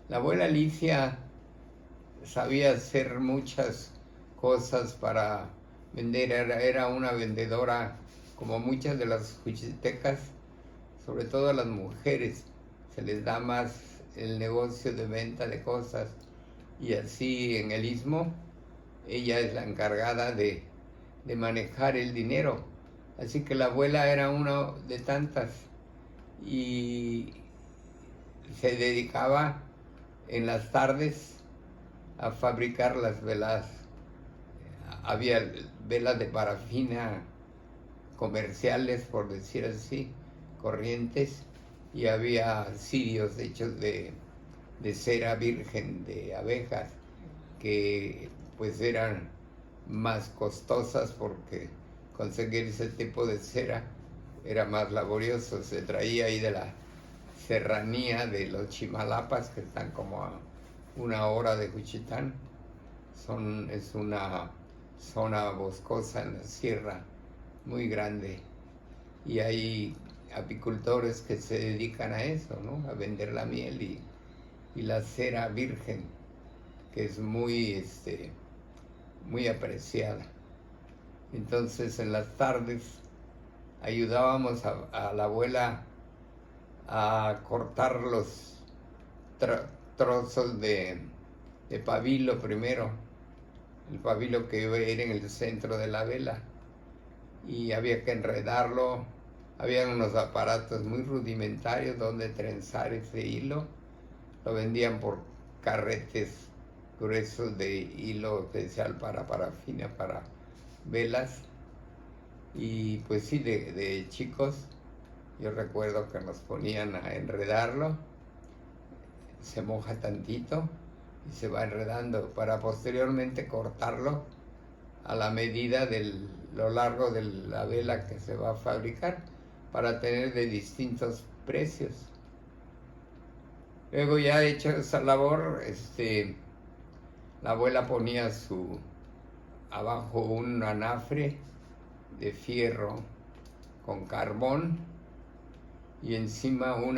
La abuela Alicia sabía hacer muchas cosas para vender, era una vendedora como muchas de las juchitecas, sobre todo a las mujeres, se les da más el negocio de venta de cosas y así en el istmo ella es la encargada de manejar el dinero. Así que la abuela era una de tantas y se dedicaba en las tardes a fabricar las velas. Había velas de parafina comerciales, por decir así, corrientes, y había cirios hechos de cera virgen de abejas que pues eran más costosas porque conseguir ese tipo de cera era más laborioso. Se traía ahí de la serranía de los Chimalapas, que están como a 1 hora de Juchitán. Es una zona boscosa en la sierra muy grande y hay apicultores que se dedican a eso, ¿no? A vender la miel y la cera virgen, que es muy apreciada. Entonces en las tardes ayudábamos a la abuela a cortar los trozos de pabilo primero, el pabilo que iba a ir en el centro de la vela, y había que enredarlo. Había unos aparatos muy rudimentarios donde trenzar ese hilo. Lo vendían por carretes gruesos de hilo especial para parafina, para velas. Y pues sí, de chicos, yo recuerdo que nos ponían a enredarlo, se moja tantito y se va enredando para posteriormente cortarlo a la medida de lo largo de la vela que se va a fabricar para tener de distintos precios. Luego ya hecho esa labor, la abuela ponía abajo un anafre de fierro con carbón y encima un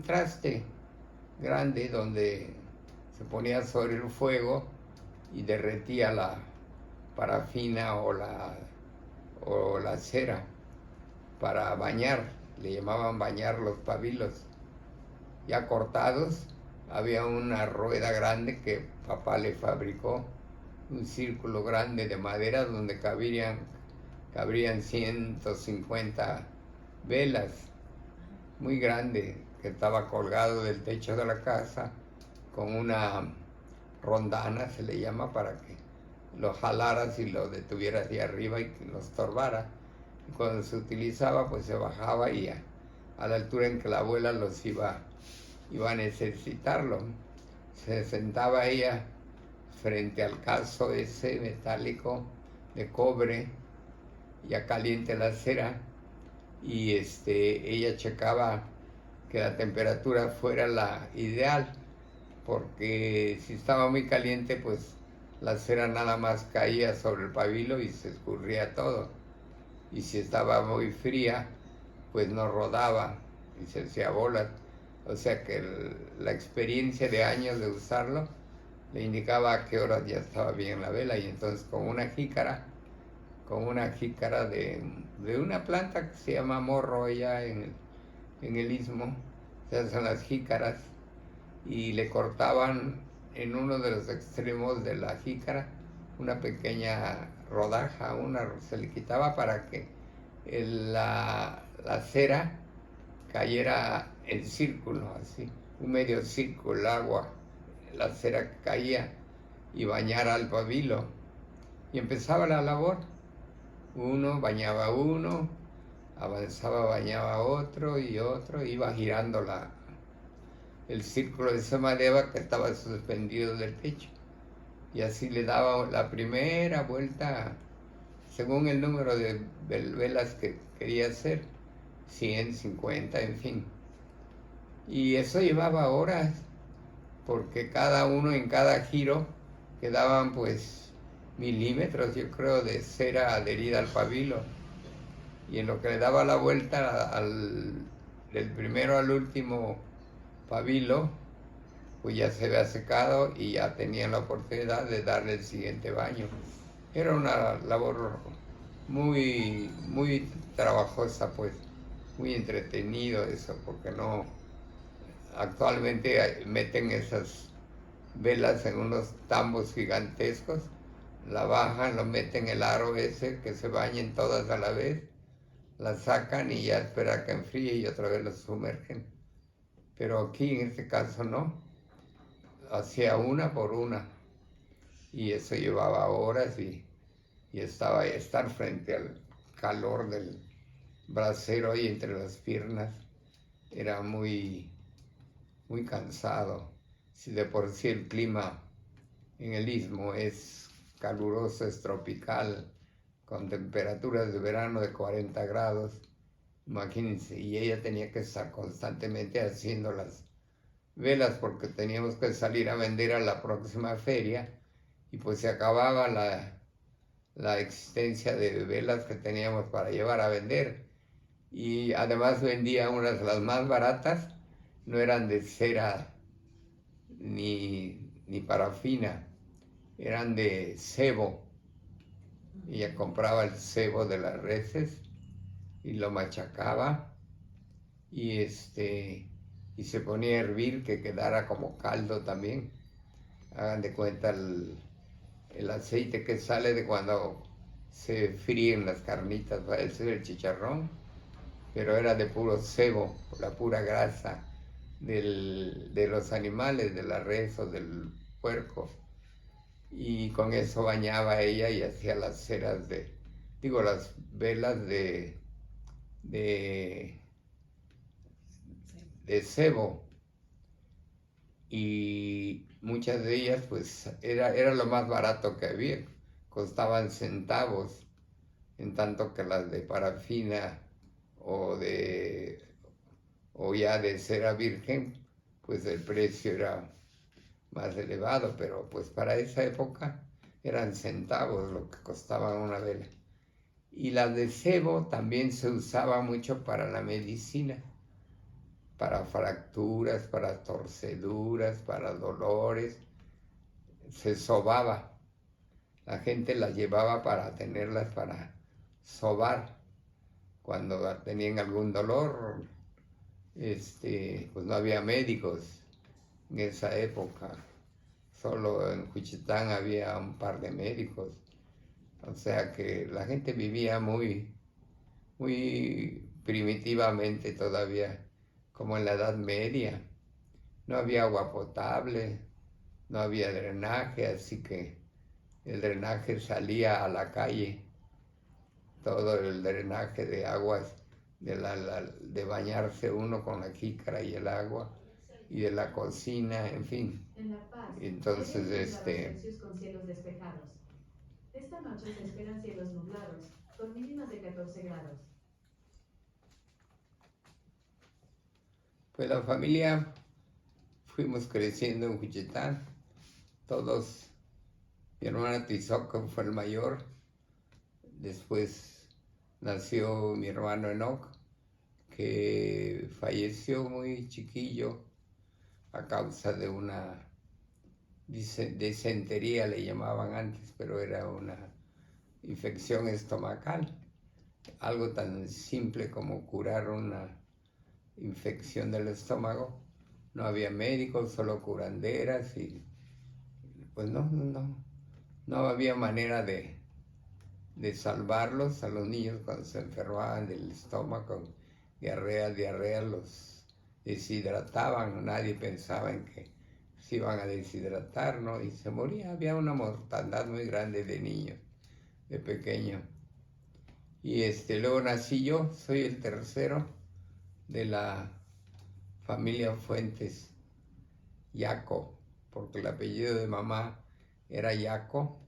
traste grande donde se ponía sobre el fuego y derretía la parafina o la cera para bañar. Le llamaban bañar los pabilos ya cortados. Había una rueda grande que papá le fabricó, un círculo grande de madera donde cabrían 150 velas, muy grande, que estaba colgado del techo de la casa con una rondana, se le llama, para que lo jalaras y lo detuvieras de arriba y que lo estorbara. Y cuando se utilizaba, pues se bajaba y a la altura en que la abuela los iba a necesitarlo. Se sentaba ella frente al cazo ese metálico de cobre, ya caliente la cera, y ella checaba que la temperatura fuera la ideal, porque si estaba muy caliente, pues la cera nada más caía sobre el pabilo y se escurría todo. Y si estaba muy fría, pues no rodaba y se hacía bolas. O sea que la experiencia de años de usarlo le indicaba a qué horas ya estaba bien la vela. Y entonces con una jícara de una planta que se llama morro allá en el istmo, se hacen las jícaras, y le cortaban en uno de los extremos de la jícara una pequeña rodaja, se le quitaba para que la cera cayera en círculo, así, un medio círculo, el agua, la cera caía y bañara al pabilo. Y empezaba la labor. Uno bañaba uno, avanzaba, bañaba otro y otro, iba girando el círculo de esa madera que estaba suspendido del techo. Y así le daba la primera vuelta según el número de velas que quería hacer, 100, 50, en fin. Y eso llevaba horas, porque cada uno en cada giro quedaban pues milímetros, yo creo, de cera adherida al pabilo. Y en lo que le daba la vuelta del primero al último pabilo, pues ya se había secado y ya tenían la oportunidad de darle el siguiente baño. Era una labor muy trabajosa, pues, muy entretenido eso, porque no, actualmente meten esas velas en unos tambos gigantescos, la bajan, lo meten el aro ese, que se bañen todas a la vez, la sacan y ya espera que enfríe y otra vez la sumergen. Pero aquí en este caso no, hacía una por una y eso llevaba horas y estaba estar frente al calor del brasero ahí entre las piernas era muy cansado. Si de por sí el clima en el istmo es caluroso, es tropical, con temperaturas de verano de 40 grados, imagínense, y ella tenía que estar constantemente haciendo las velas porque teníamos que salir a vender a la próxima feria y pues se acababa la existencia de velas que teníamos para llevar a vender. Y además vendía unas de las más baratas, no eran de cera ni parafina, eran de cebo. Ella compraba el cebo de las reses y lo machacaba y y se ponía a hervir que quedara como caldo también. Hagan de cuenta el aceite que sale de cuando se fríen las carnitas, para decir el chicharrón, pero era de puro cebo, la pura grasa de los animales, de la res o del puerco. Y con eso bañaba ella y hacía las ceras las velas de, de cebo. Y muchas de ellas pues era lo más barato que había, costaban centavos, en tanto que las de parafina o o ya de cera virgen, pues el precio era más elevado, pero pues para esa época eran centavos lo que costaba una vela. Y las de cebo también se usaba mucho para la medicina, para fracturas, para torceduras, para dolores. Se sobaba, la gente las llevaba para tenerlas para sobar cuando tenían algún dolor. Pues no había médicos en esa época, solo en Juchitán había un par de médicos, o sea que la gente vivía muy primitivamente todavía, como en la Edad Media. No había agua potable, no había drenaje, así que el drenaje salía a la calle, todo el drenaje de aguas, de bañarse uno con la jícara y el agua, y de la cocina, en fin. En La Paz, Entonces, ayer 1 grados Celsius con cielos despejados. Esta noche se esperan cielos nublados, con mínimas de 14 grados. pues la familia fuimos creciendo en Juchitán, todos, mi hermana Tizoc fue el mayor, después nació mi hermano Enoch, que falleció muy chiquillo a causa de una disentería, le llamaban antes, pero era una infección estomacal, algo tan simple como curar una infección del estómago. No había médicos, solo curanderas y pues no había manera de salvarlos a los niños cuando se enfermaban del estómago, diarrea, los deshidrataban, nadie pensaba en que se iban a deshidratar, ¿no? Y se moría, había una mortandad muy grande de niños, de pequeños. Y luego nací yo, soy el tercero de la familia Fuentes, Yaco, porque el apellido de mamá era Yaco,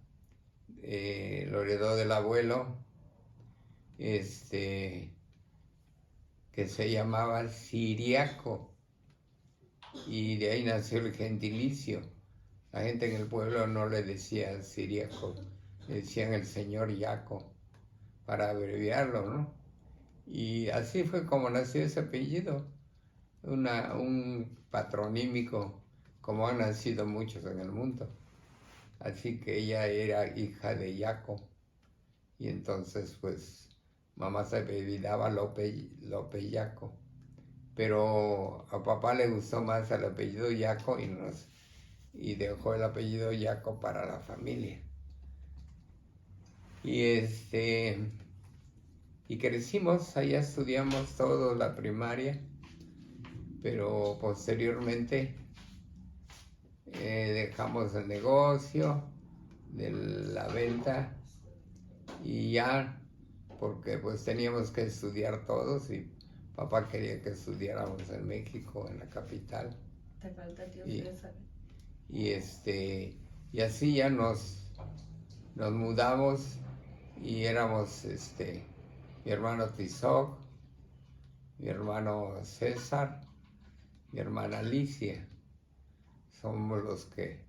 lo heredó del abuelo, que se llamaba Siriaco, y de ahí nació el gentilicio. La gente en el pueblo no le decía Siriaco, le decían el señor Yaco, para abreviarlo, ¿no? Y así fue como nació ese apellido. un patronímico, como han nacido muchos en el mundo. Así que ella era hija de Yaco, y entonces pues mamá se apellidaba López Yaco, pero a papá le gustó más el apellido Yaco y dejó el apellido Yaco para la familia. Y crecimos, allá estudiamos todo la primaria, pero posteriormente dejamos el negocio de la venta y ya, porque pues teníamos que estudiar todos y papá quería que estudiáramos en México, en la capital. Te falta tío Y, César. y así ya nos mudamos y éramos mi hermano Tizoc, mi hermano César, mi hermana Alicia. Somos los que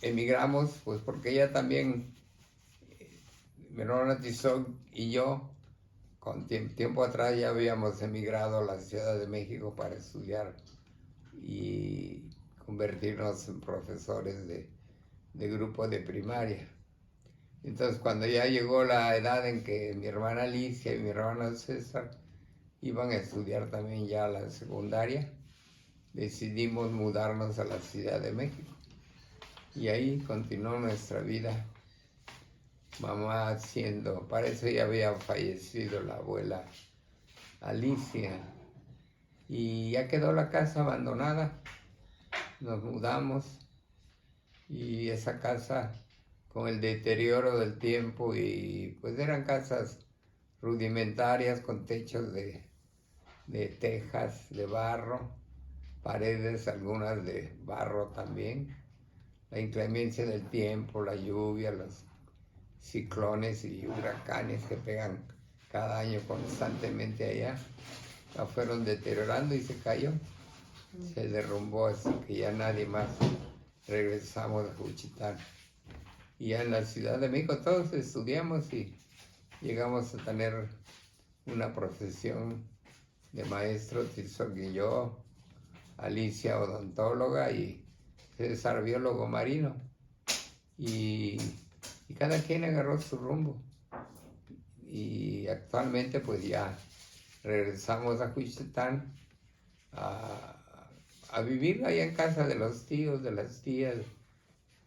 emigramos, pues porque ella también, mi hermano Tizoc y yo, con tiempo atrás ya habíamos emigrado a la Ciudad de México para estudiar y convertirnos en profesores de grupo de primaria. Entonces, cuando ya llegó la edad en que mi hermana Alicia y mi hermano César iban a estudiar también ya la secundaria, decidimos mudarnos a la Ciudad de México. Y ahí continuó nuestra vida. Mamá para eso ya había fallecido la abuela Alicia. Y ya quedó la casa abandonada. Nos mudamos y esa casa, con el deterioro del tiempo, y pues eran casas rudimentarias con techos de tejas de barro, paredes algunas de barro también. La inclemencia del tiempo, la lluvia, los ciclones y huracanes que pegan cada año constantemente allá, la fueron deteriorando y se cayó, se derrumbó, así que ya nadie más regresamos a Juchitán. Y ya en la Ciudad de México todos estudiamos y llegamos a tener una profesión de maestro, Tizoc y yo, Alicia odontóloga y César biólogo marino. Y cada quien agarró su rumbo. Y actualmente pues ya regresamos a Juchitán a vivir allá en casa de los tíos, de las tías.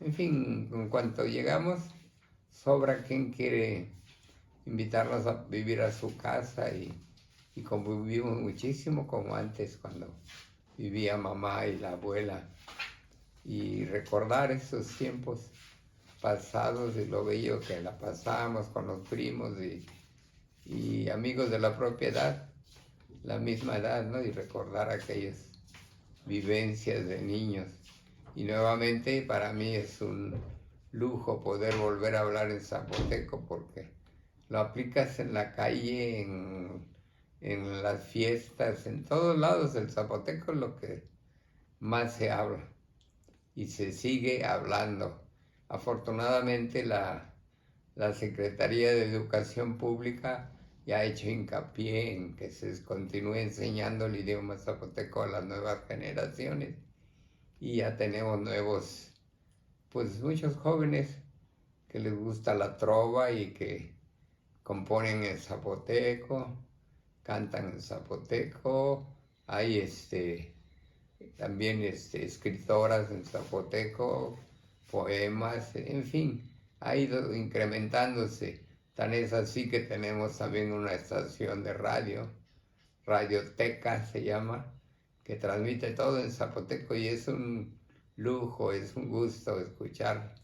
En fin, en cuanto llegamos, sobra quien quiere invitarnos a vivir a su casa y convivimos muchísimo como antes cuando vivía mamá y la abuela. Y recordar esos tiempos pasados y lo bello que la pasábamos con los primos y amigos de la propia edad, la misma edad, ¿no? Y recordar aquellas vivencias de niños. Y nuevamente para mí es un lujo poder volver a hablar en zapoteco porque lo aplicas en la calle, en las fiestas, en todos lados. El zapoteco es lo que más se habla y se sigue hablando. Afortunadamente la Secretaría de Educación Pública ya ha hecho hincapié en que se continúe enseñando el idioma zapoteco a las nuevas generaciones y ya tenemos pues muchos jóvenes que les gusta la trova y que componen en zapoteco, cantan en zapoteco, hay también escritoras en zapoteco, poemas, en fin, ha ido incrementándose. Tan es así que tenemos también una estación de radio, Radioteca se llama, que transmite todo en zapoteco y es un lujo, es un gusto escuchar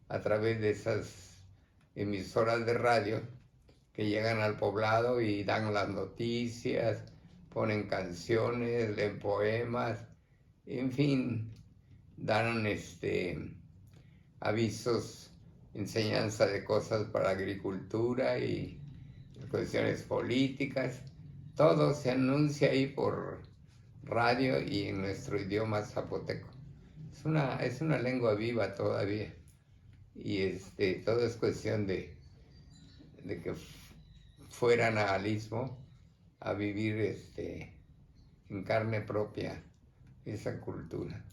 a través de esas emisoras de radio que llegan al poblado y dan las noticias, ponen canciones, leen poemas, en fin, dan avisos, enseñanza de cosas para agricultura y cuestiones políticas. Todo se anuncia ahí por radio y en nuestro idioma zapoteco. Es una lengua viva todavía y todo es cuestión de que fueran al istmo a vivir en carne propia esa cultura.